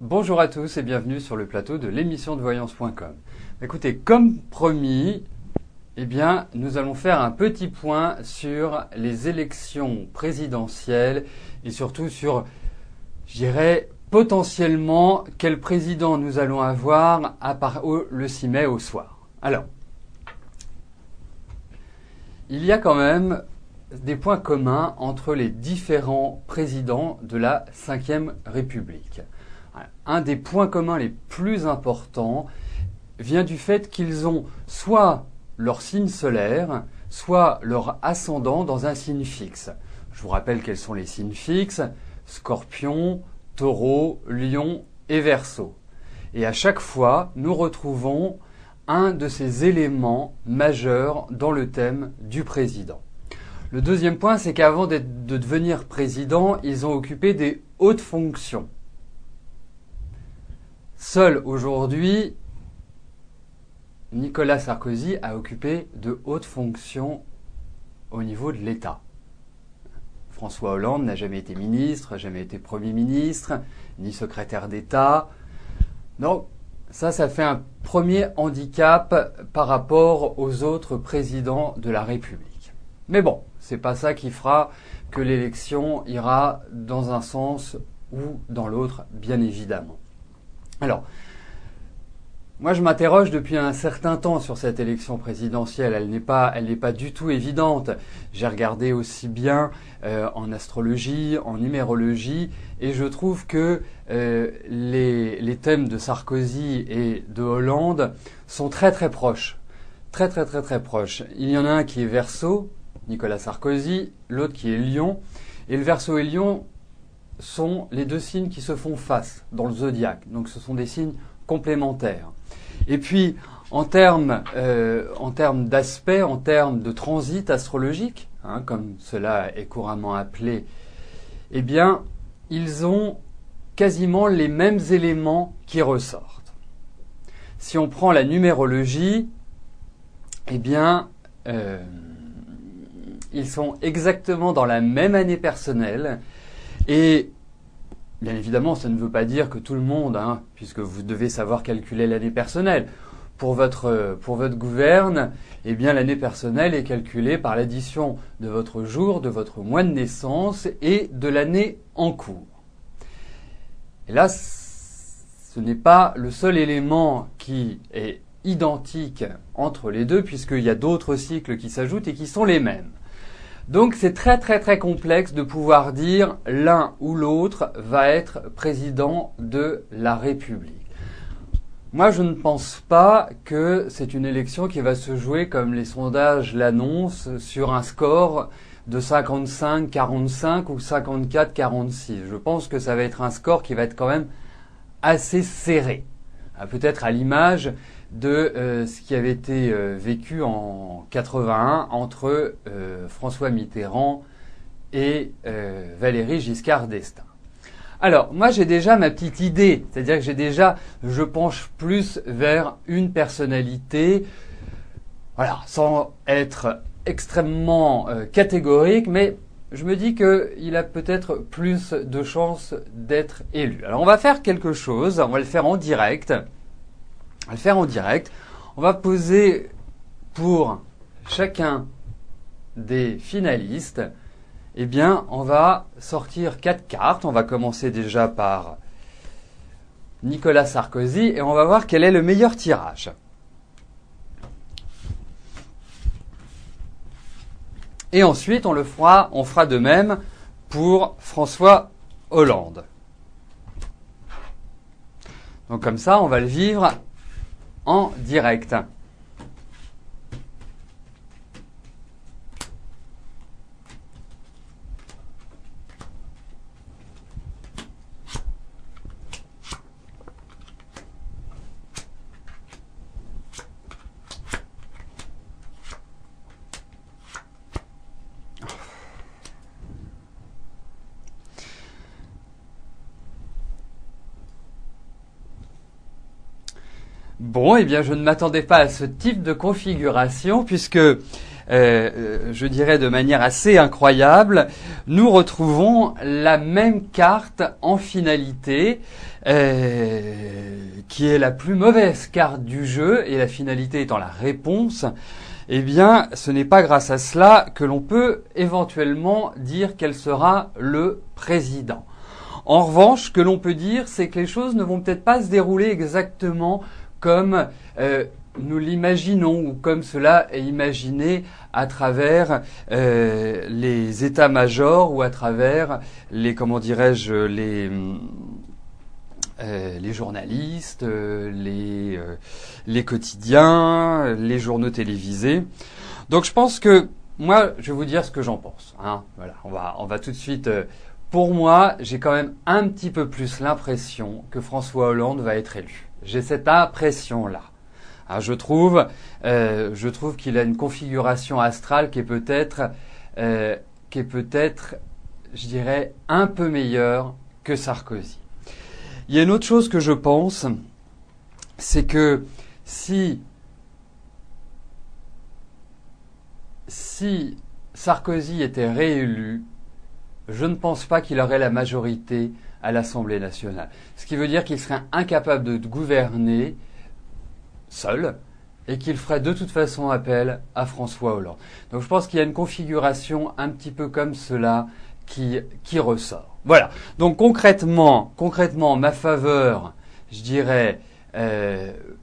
Bonjour à tous et bienvenue sur le plateau de l'émission de voyance.com. Écoutez, comme promis, nous allons faire un petit point sur les élections présidentielles et surtout sur, potentiellement quel président nous allons avoir le 6 mai au soir. Alors, il y a quand même des points communs entre les différents présidents de la Ve République. Un des points communs les plus importants vient du fait qu'ils ont soit leur signe solaire, soit leur ascendant dans un signe fixe. Je vous rappelle quels sont les signes fixes: Scorpion, Taureau, Lion et Verseau. Et à chaque fois, nous retrouvons un de ces éléments majeurs dans le thème du président. Le deuxième point, c'est qu'avant de devenir président, ils ont occupé des hautes fonctions. Seul aujourd'hui, Nicolas Sarkozy a occupé de hautes fonctions au niveau de l'État. François Hollande n'a jamais été ministre, jamais été Premier ministre, ni secrétaire d'État. Donc ça fait un premier handicap par rapport aux autres présidents de la République. Mais bon, c'est pas ça qui fera que l'élection ira dans un sens ou dans l'autre, bien évidemment. Alors, moi je m'interroge depuis un certain temps sur cette élection présidentielle. Elle n'est pas du tout évidente. J'ai regardé aussi bien en astrologie, en numérologie, et je trouve que les thèmes de Sarkozy et de Hollande sont très très proches. Très proches. Il y en a un qui est Verseau, Nicolas Sarkozy, l'autre qui est Lion. Et le Verseau et Lion sont les deux signes qui se font face dans le zodiaque. Donc ce sont des signes complémentaires. Et puis en termes d'aspect, en termes de transit astrologique, comme cela est couramment appelé, ils ont quasiment les mêmes éléments qui ressortent. Si on prend la numérologie, ils sont exactement dans la même année personnelle. Et bien évidemment, ça ne veut pas dire que tout le monde, puisque vous devez savoir calculer l'année personnelle. Pour votre gouverne, l'année personnelle est calculée par l'addition de votre jour, de votre mois de naissance et de l'année en cours. Et là, ce n'est pas le seul élément qui est identique entre les deux, puisqu'il y a d'autres cycles qui s'ajoutent et qui sont les mêmes. Donc c'est très complexe de pouvoir dire l'un ou l'autre va être président de la République. Moi je ne pense pas que c'est une élection qui va se jouer comme les sondages l'annoncent sur un score de 55-45 ou 54-46. Je pense que ça va être un score qui va être quand même assez serré. Peut-être à l'image de ce qui avait été vécu en 81 entre François Mitterrand et Valéry Giscard d'Estaing. Alors, moi j'ai déjà ma petite idée, c'est-à-dire que je penche plus vers une personnalité, sans être extrêmement catégorique, mais je me dis qu'il a peut-être plus de chances d'être élu. Alors on va faire quelque chose, on va le faire en direct. On va poser pour chacun des finalistes, on va sortir 4 cartes. On va commencer déjà par Nicolas Sarkozy et on va voir quel est le meilleur tirage. Et ensuite, on fera de même pour François Hollande. Donc comme ça, on va le vivre en direct. Bon, je ne m'attendais pas à ce type de configuration puisque je dirais de manière assez incroyable, nous retrouvons la même carte en finalité, qui est la plus mauvaise carte du jeu, et la finalité étant la réponse. Eh bien, ce n'est pas grâce à cela que l'on peut éventuellement dire quel sera le président. En revanche, ce que l'on peut dire, c'est que les choses ne vont peut-être pas se dérouler exactement comme nous l'imaginons ou comme cela est imaginé à travers les états-majors ou à travers les, comment dirais-je, les journalistes, les quotidiens, les journaux télévisés. Donc je pense que moi, je vais vous dire ce que j'en pense. Hein. Voilà, on va tout de suite. Pour moi, j'ai quand même un petit peu plus l'impression que François Hollande va être élu. J'ai cette impression-là. Hein, je trouve qu'il a une configuration astrale qui est peut-être, je dirais, un peu meilleure que Sarkozy. Il y a une autre chose que je pense, c'est que si Sarkozy était réélu, je ne pense pas qu'il aurait la majorité à l'Assemblée nationale. Ce qui veut dire qu'il serait incapable de gouverner seul et qu'il ferait de toute façon appel à François Hollande. Donc je pense qu'il y a une configuration un petit peu comme cela qui ressort. Voilà. Donc concrètement, ma faveur, je dirais,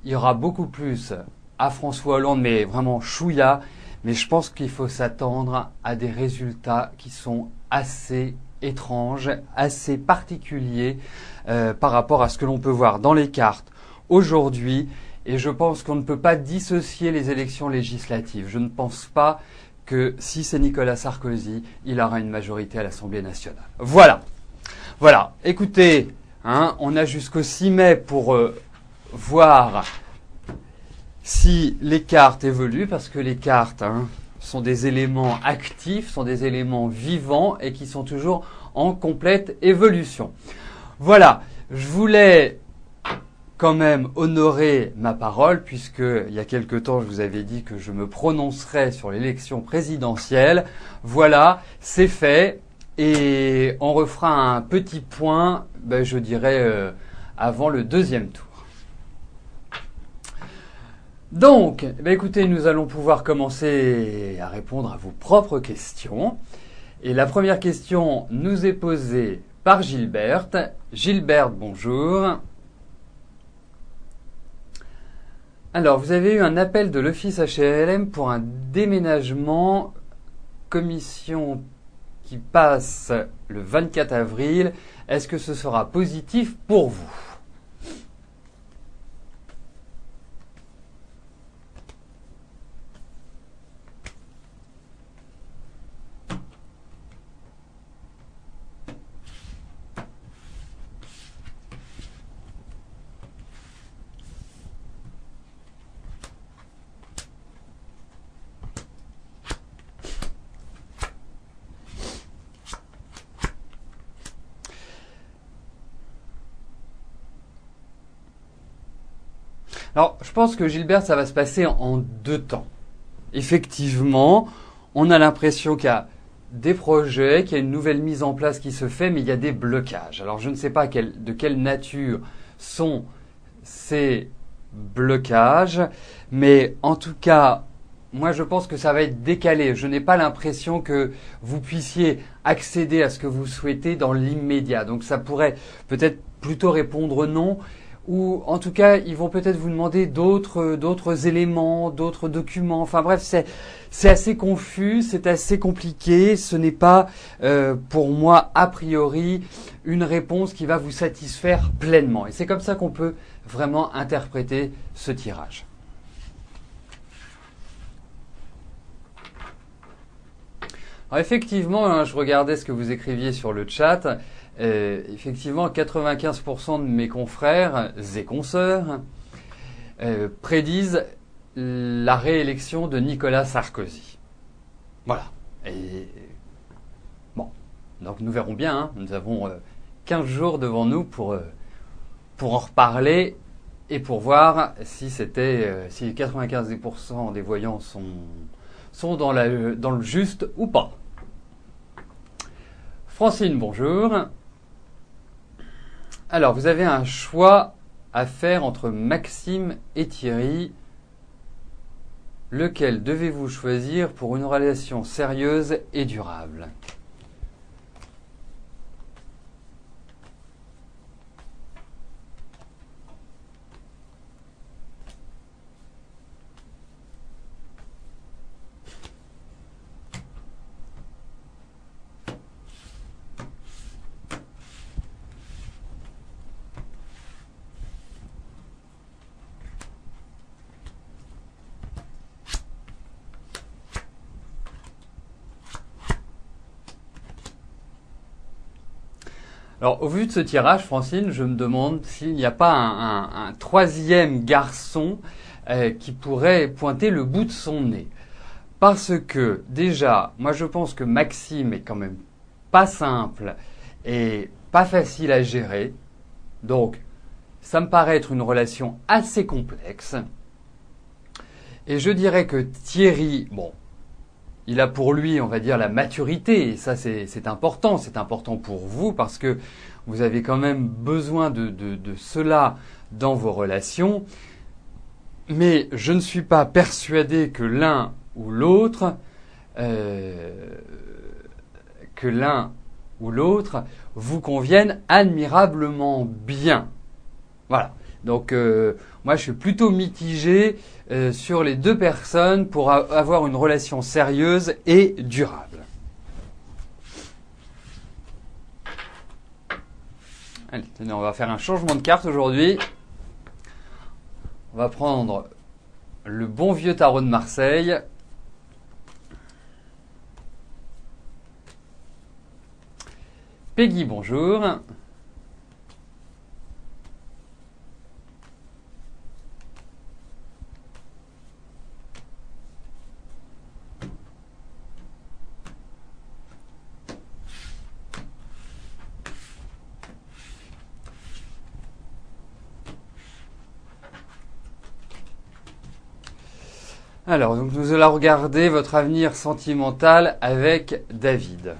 ira beaucoup plus à François Hollande, mais vraiment chouïa. Mais je pense qu'il faut s'attendre à des résultats qui sont assez étranges, assez particuliers par rapport à ce que l'on peut voir dans les cartes aujourd'hui. Et je pense qu'on ne peut pas dissocier les élections législatives. Je ne pense pas que si c'est Nicolas Sarkozy, il aura une majorité à l'Assemblée nationale. Voilà. Voilà. Écoutez, hein, on a jusqu'au 6 mai pour voir si les cartes évoluent, parce que les cartes sont des éléments actifs, sont des éléments vivants et qui sont toujours en complète évolution. Voilà. Je voulais quand même honorer ma parole, puisque il y a quelque temps je vous avais dit que je me prononcerais sur l'élection présidentielle. Voilà, c'est fait, et on refera un petit point, je dirais, avant le deuxième tour. Donc, écoutez, nous allons pouvoir commencer à répondre à vos propres questions. Et la première question nous est posée par Gilberte. Gilberte, bonjour. Alors, vous avez eu un appel de l'Office HLM pour un déménagement, commission qui passe le 24 avril. Est-ce que ce sera positif pour vous ? Alors, je pense que Gilbert, ça va se passer en deux temps. Effectivement, on a l'impression qu'il y a des projets, qu'il y a une nouvelle mise en place qui se fait, mais il y a des blocages. Alors, je ne sais pas de quelle nature sont ces blocages, mais en tout cas, moi, je pense que ça va être décalé. Je n'ai pas l'impression que vous puissiez accéder à ce que vous souhaitez dans l'immédiat. Donc, ça pourrait peut-être plutôt répondre non. Ou en tout cas, ils vont peut-être vous demander d'autres éléments, d'autres documents. Enfin bref, c'est assez confus, c'est assez compliqué. Ce n'est pas, pour moi, a priori, une réponse qui va vous satisfaire pleinement. Et c'est comme ça qu'on peut vraiment interpréter ce tirage. Alors effectivement, je regardais ce que vous écriviez sur le chat. Effectivement, 95% de mes confrères et consoeurs prédisent la réélection de Nicolas Sarkozy. Voilà. Et bon, donc nous verrons bien. Hein. Nous avons 15 jours devant nous pour en reparler et pour voir si 95% des voyants sont dans le juste ou pas. Francine, bonjour. Alors, vous avez un choix à faire entre Maxime et Thierry. Lequel devez-vous choisir pour une relation sérieuse et durable ? Alors, au vu de ce tirage, Francine, je me demande s'il n'y a pas un troisième garçon qui pourrait pointer le bout de son nez. Parce que, déjà, moi je pense que Maxime est quand même pas simple et pas facile à gérer. Donc, ça me paraît être une relation assez complexe. Et je dirais que Thierry, bon, il a pour lui, on va dire, la maturité, et ça c'est important pour vous parce que vous avez quand même besoin de cela dans vos relations. Mais je ne suis pas persuadé que l'un ou l'autre vous convienne admirablement bien. Voilà. Donc moi je suis plutôt mitigé sur les deux personnes pour avoir une relation sérieuse et durable. Allez, tenez, on va faire un changement de carte aujourd'hui. On va prendre le bon vieux tarot de Marseille. Peggy, bonjour. Alors, donc nous allons regarder votre avenir sentimental avec David.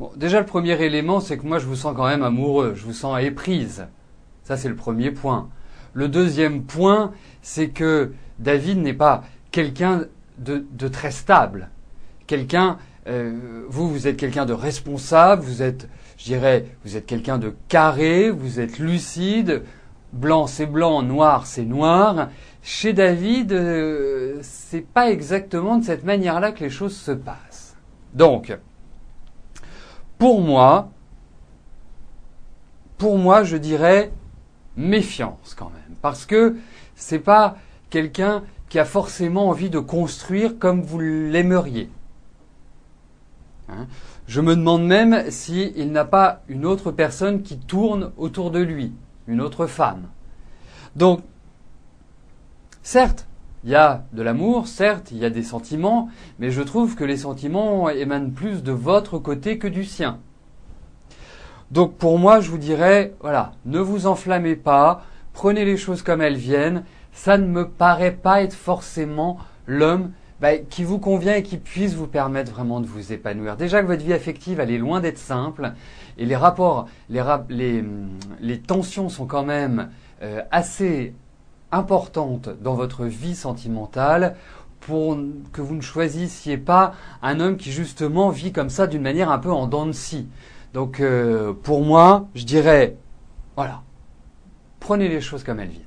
Bon, déjà le premier élément, c'est que moi je vous sens quand même amoureux, je vous sens éprise. Ça c'est le premier point. Le deuxième point, c'est que David n'est pas quelqu'un de très stable. Vous êtes quelqu'un de responsable, vous êtes quelqu'un de carré, vous êtes lucide, blanc c'est blanc, noir c'est noir. Chez David, c'est pas exactement de cette manière-là que les choses se passent. Donc, pour moi, je dirais méfiance quand même. Parce que c'est pas quelqu'un qui a forcément envie de construire comme vous l'aimeriez. Hein? Je me demande même s'il n'a pas une autre personne qui tourne autour de lui, une autre femme. Donc, certes, il y a de l'amour, certes, il y a des sentiments, mais je trouve que les sentiments émanent plus de votre côté que du sien. Donc pour moi, je vous dirais, voilà, ne vous enflammez pas, prenez les choses comme elles viennent. Ça ne me paraît pas être forcément l'homme qui vous convient et qui puisse vous permettre vraiment de vous épanouir. Déjà que votre vie affective, elle est loin d'être simple et les rapports, les tensions sont quand même assez importante dans votre vie sentimentale pour que vous ne choisissiez pas un homme qui justement vit comme ça d'une manière un peu en dents de scie. Donc pour moi, je dirais, voilà, prenez les choses comme elles viennent.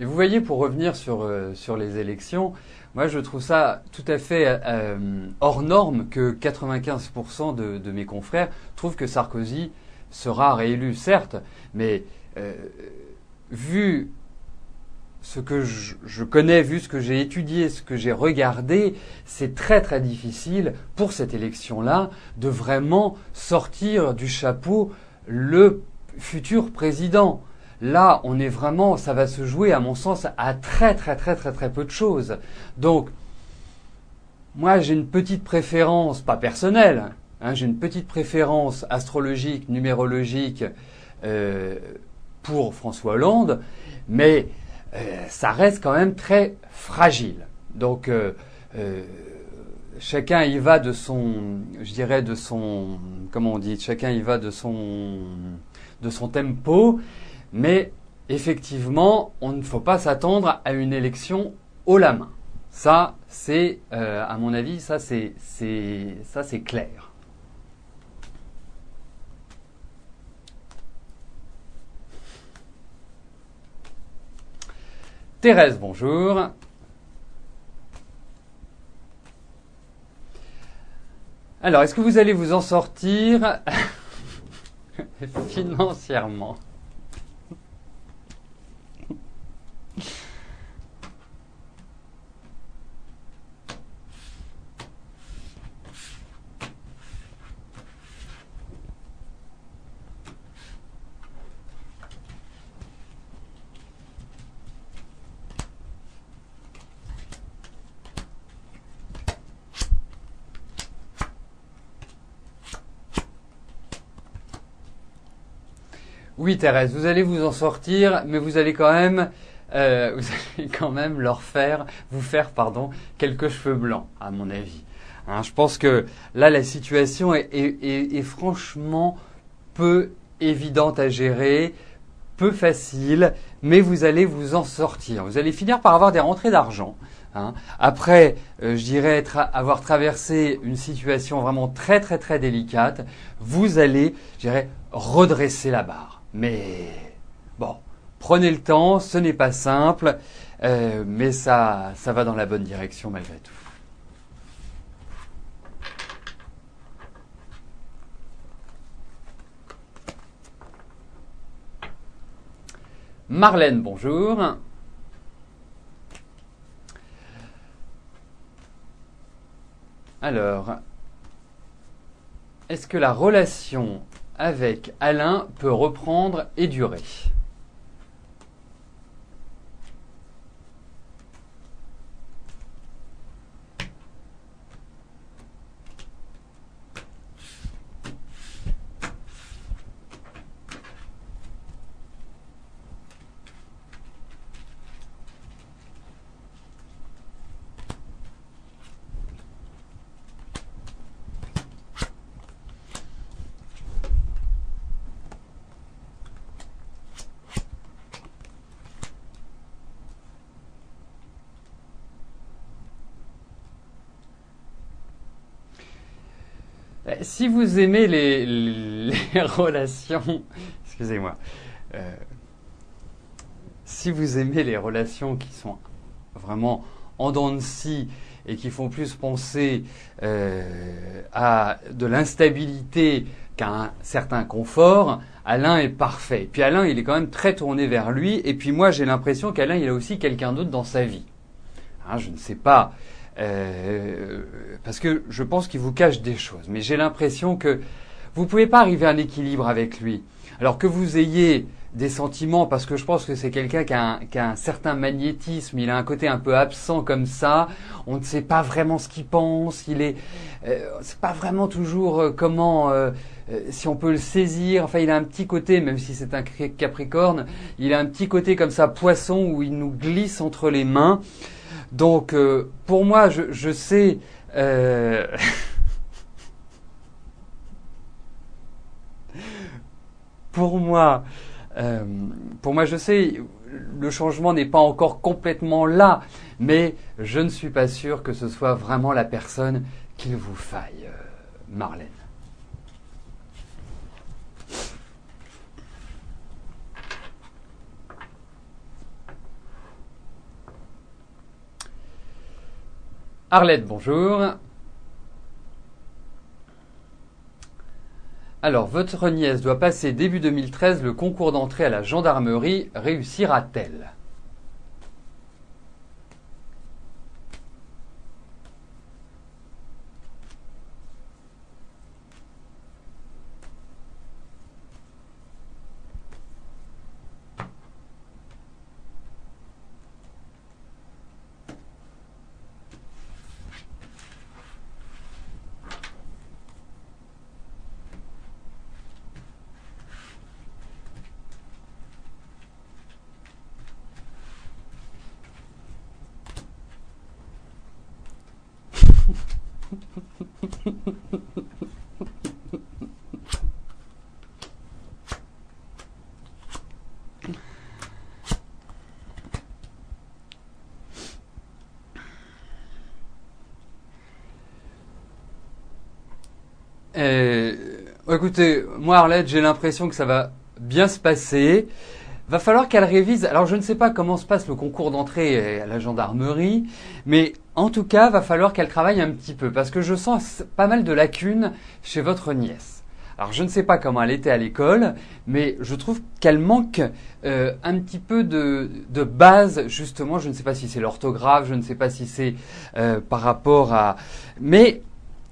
Et vous voyez, pour revenir sur les élections, moi je trouve ça tout à fait hors norme que 95% de mes confrères trouvent que Sarkozy sera réélu, certes, mais vu ce que je connais, vu ce que j'ai étudié, ce que j'ai regardé, c'est très très difficile pour cette élection-là de vraiment sortir du chapeau le futur président. Là, on est vraiment, ça va se jouer, à mon sens, à très très très très très peu de choses. Donc, moi, j'ai une petite préférence, pas personnelle, hein, j'ai une petite préférence astrologique, numérologique pour François Hollande, mais ça reste quand même très fragile. Donc, chacun y va de son, je dirais de son, comment on dit, chacun y va de son tempo, mais effectivement, on ne faut pas s'attendre à une élection haut la main. Ça, c'est, à mon avis, ça c'est clair. Thérèse, bonjour. Alors, est-ce que vous allez vous en sortir financièrement? Oui, Thérèse, vous allez vous en sortir, mais vous allez quand même, vous faire, quelques cheveux blancs, à mon avis. Hein, je pense que là, la situation est franchement peu évidente à gérer, peu facile, mais vous allez vous en sortir. Vous allez finir par avoir des rentrées d'argent. Hein. Après, je dirais avoir traversé une situation vraiment très très très délicate, vous allez, je dirais, redresser la barre. Mais bon, prenez le temps, ce n'est pas simple, mais ça va dans la bonne direction malgré tout. Marlène, bonjour. Alors, est-ce que la relation avec Alain peut reprendre et durer? Si vous aimez les relations, excusez-moi, si vous aimez les relations qui sont vraiment en dents de scie et qui font plus penser à de l'instabilité qu'à un certain confort, Alain est parfait. Puis Alain, il est quand même très tourné vers lui. Et puis moi, j'ai l'impression qu'Alain, il a aussi quelqu'un d'autre dans sa vie. Hein, je ne sais pas. Parce que je pense qu'il vous cache des choses. Mais j'ai l'impression que vous ne pouvez pas arriver à un équilibre avec lui. Alors que vous ayez des sentiments, parce que je pense que c'est quelqu'un qui a un certain magnétisme, il a un côté un peu absent comme ça, on ne sait pas vraiment ce qu'il pense, c'est pas vraiment toujours si on peut le saisir, enfin il a un petit côté, même si c'est un Capricorne, il a un petit côté comme ça, poisson, où il nous glisse entre les mains. Donc, pour moi, je sais... Pour moi, je sais, le changement n'est pas encore complètement là, mais je ne suis pas sûr que ce soit vraiment la personne qu'il vous faille, Marlène. Arlette, bonjour. Alors, votre nièce doit passer début 2013 le concours d'entrée à la gendarmerie. Réussira-t-elle? Écoutez, moi Arlette, j'ai l'impression que ça va bien se passer. Va falloir qu'elle révise. Alors je ne sais pas comment se passe le concours d'entrée à la gendarmerie, mais en tout cas, va falloir qu'elle travaille un petit peu parce que je sens pas mal de lacunes chez votre nièce. Alors je ne sais pas comment elle était à l'école, mais je trouve qu'elle manque un petit peu de base justement. Je ne sais pas si c'est l'orthographe, je ne sais pas si c'est par rapport à... Mais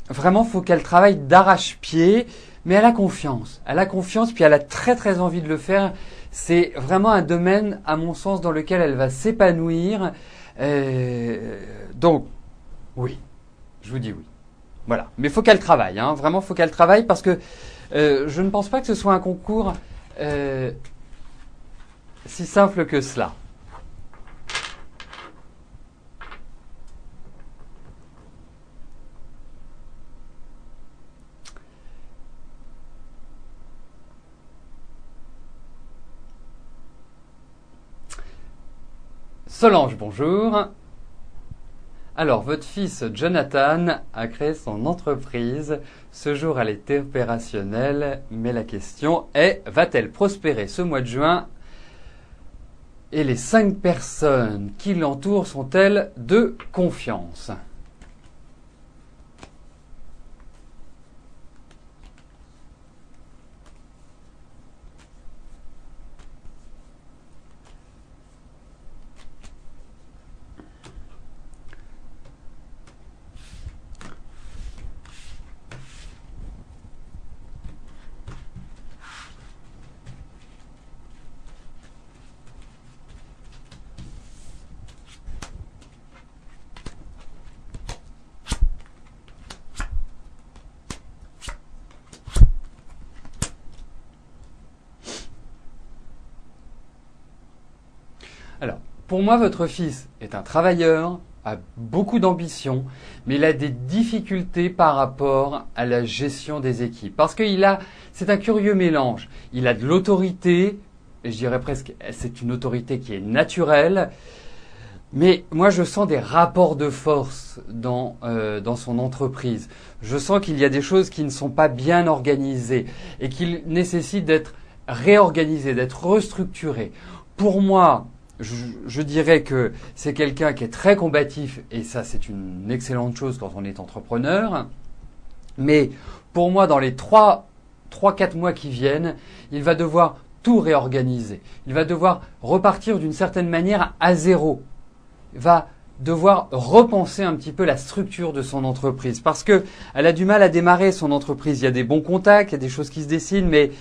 vraiment, faut qu'elle travaille d'arrache-pied, mais elle a confiance. Elle a confiance, puis elle a très très envie de le faire. C'est vraiment un domaine, à mon sens, dans lequel elle va s'épanouir. Donc, oui, je vous dis oui. Voilà. Mais faut qu'elle travaille, hein. Vraiment, faut qu'elle travaille parce que je ne pense pas que ce soit un concours si simple que cela. Solange, bonjour. Alors, votre fils Jonathan a créé son entreprise. Ce jour, elle est opérationnelle, mais la question est, va-t-elle prospérer ce mois de juin? Et les 5 personnes qui l'entourent sont-elles de confiance? Alors, pour moi, votre fils est un travailleur, a beaucoup d'ambition, mais il a des difficultés par rapport à la gestion des équipes. Parce c'est un curieux mélange. Il a de l'autorité, et je dirais presque, c'est une autorité qui est naturelle, mais moi, je sens des rapports de force dans son entreprise. Je sens qu'il y a des choses qui ne sont pas bien organisées et qu'il nécessite d'être réorganisées, d'être restructurées. Pour moi, je dirais que c'est quelqu'un qui est très combatif et ça, c'est une excellente chose quand on est entrepreneur. Mais pour moi, dans les 3-4 mois qui viennent, il va devoir tout réorganiser. Il va devoir repartir d'une certaine manière à zéro. Il va devoir repenser un petit peu la structure de son entreprise parce que elle a du mal à démarrer son entreprise. Il y a des bons contacts, il y a des choses qui se dessinent, mais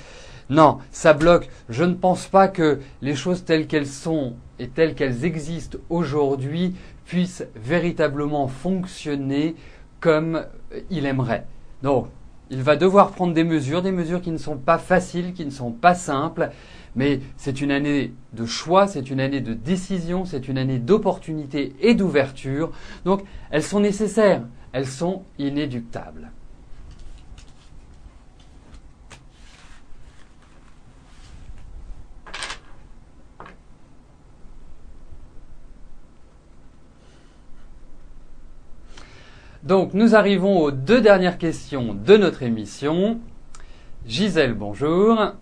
non, ça bloque. Je ne pense pas que les choses telles qu'elles sont et telles qu'elles existent aujourd'hui puissent véritablement fonctionner comme il aimerait. Donc, il va devoir prendre des mesures qui ne sont pas faciles, qui ne sont pas simples, mais c'est une année de choix, c'est une année de décision, c'est une année d'opportunité et d'ouverture. Donc, elles sont nécessaires, elles sont inéluctables. Donc, nous arrivons aux 2 dernières questions de notre émission. Gisèle, bonjour.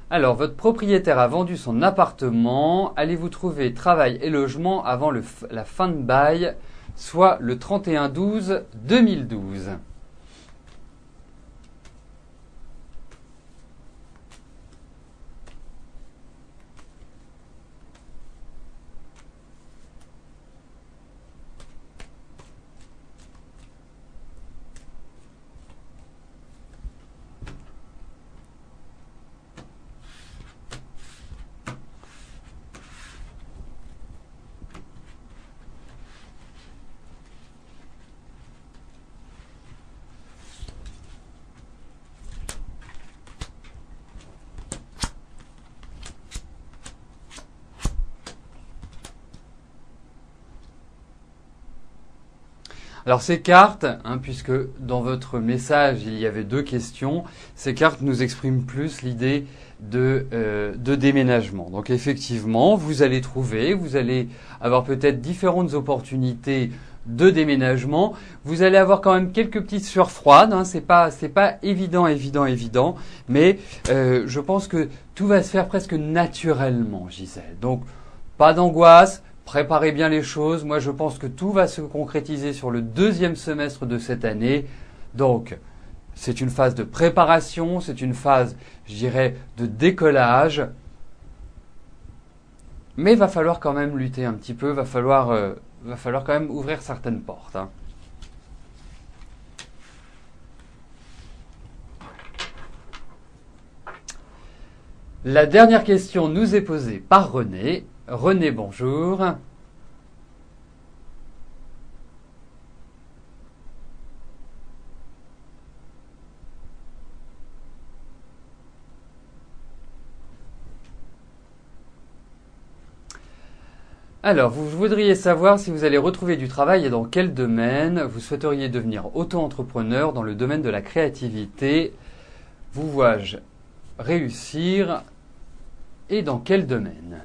Alors, votre propriétaire a vendu son appartement. Allez-vous trouver travail et logement avant la fin de bail, soit le 31/12/2012 ? Alors ces cartes, puisque dans votre message il y avait 2 questions, ces cartes nous expriment plus l'idée de déménagement. Donc effectivement, vous allez avoir peut-être différentes opportunités de déménagement. Vous allez avoir quand même quelques petites sueurs froides. C'est pas évident, mais je pense que tout va se faire presque naturellement, Gisèle. Donc pas d'angoisse. Préparez bien les choses. Moi, je pense que tout va se concrétiser sur le 2e semestre de cette année. Donc, c'est une phase de préparation, c'est une phase, je dirais, de décollage. Mais il va falloir quand même lutter un petit peu, va falloir quand même ouvrir certaines portes. La dernière question nous est posée par René. René, bonjour. Alors, vous voudriez savoir si vous allez retrouver du travail et dans quel domaine. Vous souhaiteriez devenir auto-entrepreneur dans le domaine de la créativité. Vous vois-je réussir et dans quel domaine ?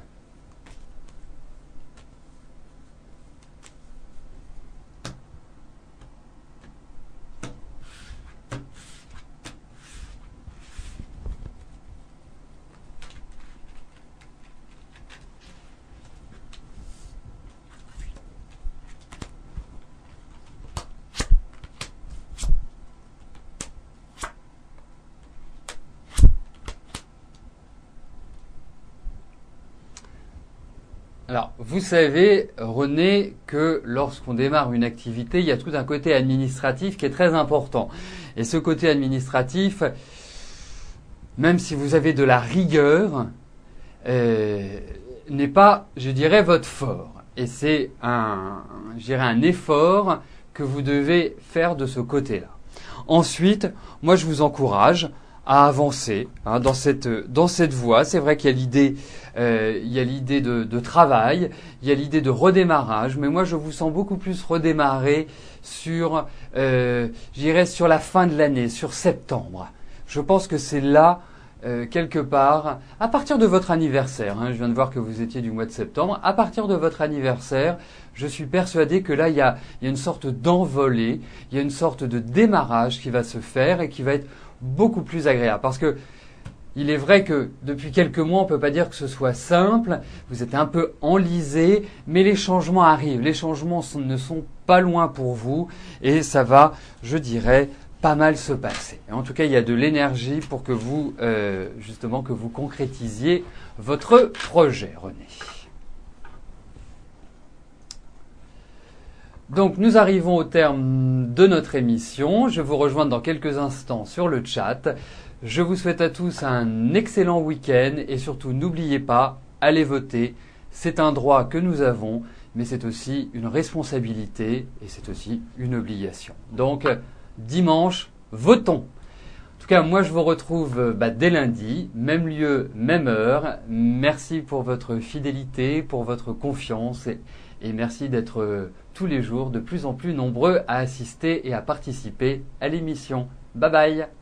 Alors, vous savez, René, que lorsqu'on démarre une activité, il y a tout un côté administratif qui est très important. Et ce côté administratif, même si vous avez de la rigueur, n'est pas, je dirais, votre fort. Et c'est un effort que vous devez faire de ce côté-là. Ensuite, moi, je vous encourage à avancer dans cette voie. C'est vrai qu'il y a l'idée, de travail, il y a l'idée de redémarrage, mais moi je vous sens beaucoup plus redémarrer sur la fin de l'année, sur septembre. Je pense que c'est là quelque part, à partir de votre anniversaire. Je viens de voir que vous étiez du mois de septembre. À partir de votre anniversaire, je suis persuadé que là il y a une sorte d'envolée, il y a une sorte de démarrage qui va se faire et qui va être beaucoup plus agréable, parce que il est vrai que depuis quelques mois, on ne peut pas dire que ce soit simple, vous êtes un peu enlisé, mais les changements arrivent, les changements ne sont pas loin pour vous et ça va, je dirais, pas mal se passer. En tout cas, il y a de l'énergie pour que vous, que vous concrétisiez votre projet, René. Donc nous arrivons au terme de notre émission. Je vais vous rejoindre dans quelques instants sur le chat. Je vous souhaite à tous un excellent week-end et surtout n'oubliez pas, allez voter. C'est un droit que nous avons, mais c'est aussi une responsabilité et c'est aussi une obligation. Donc dimanche, votons. En tout cas, moi je vous retrouve dès lundi, même lieu, même heure. Merci pour votre fidélité, pour votre confiance et merci d'être tous les jours de plus en plus nombreux à assister et à participer à l'émission. Bye bye!